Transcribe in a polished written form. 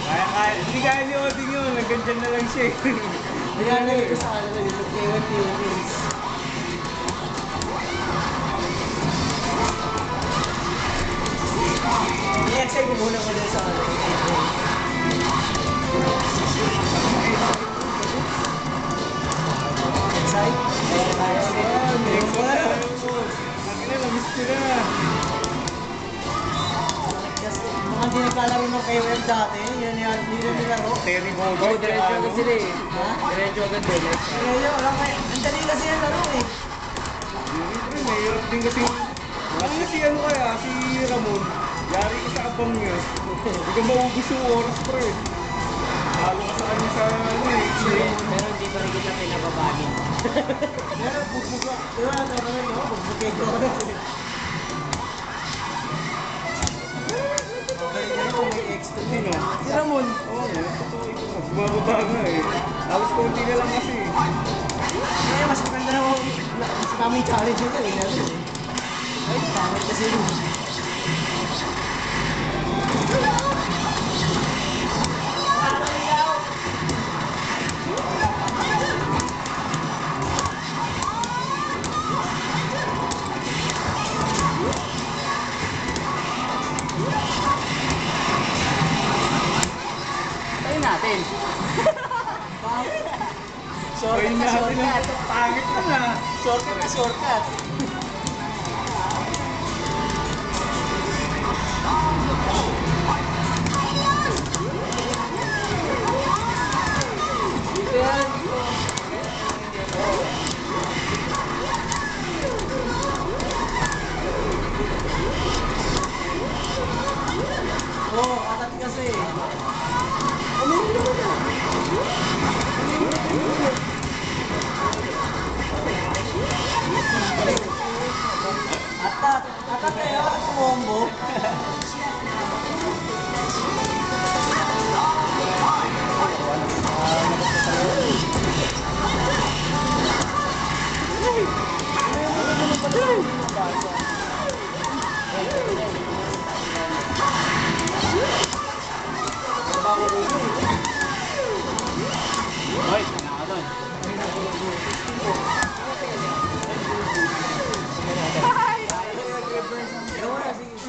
Kaya, hindi kaya ni Oding yun. Hanggang dyan na lang siya. Nilalagay ko sa kanila dito, K1 Philippines. I-excited ko muna ko dyan sa kanila. Excited? Next one tayo mo. Nakina, namiss ko na. Kasi mga hindi nagkalaro ng KOM dati, yan yan, hindi na nilaro. Terry Oo, Bogart. diretso agad sila eh. Ha? Diretso agad din. Kaya yun, wala kayo. Ang dali kasi yan laro eh. Siyempre, mahirap din kasi. Ano si ano kaya, si Ramon. Yari ka sa abang niya. Hindi ka maubos yung oras, pre. Halo ka sa kanya sa ano eh. Pero hindi pa rin kita pinababagin. Pero bugbog ko. Diba, ano naman no? Bugbogin ko. Okay, ganyan kung may X2 Sino? din. Si Ramon. Oo, totoo ito. Bumababa nga eh. Tapos konti na lang kasi. Kaya mas maganda na mas kaming challenge nito eh. Ay, pangit kasi yun. Tayo natin. Ayun Shortcut na natin ang shortcut. pangit na na. Shortcut na shortcut. Oo, katat kasi. Ano yun naman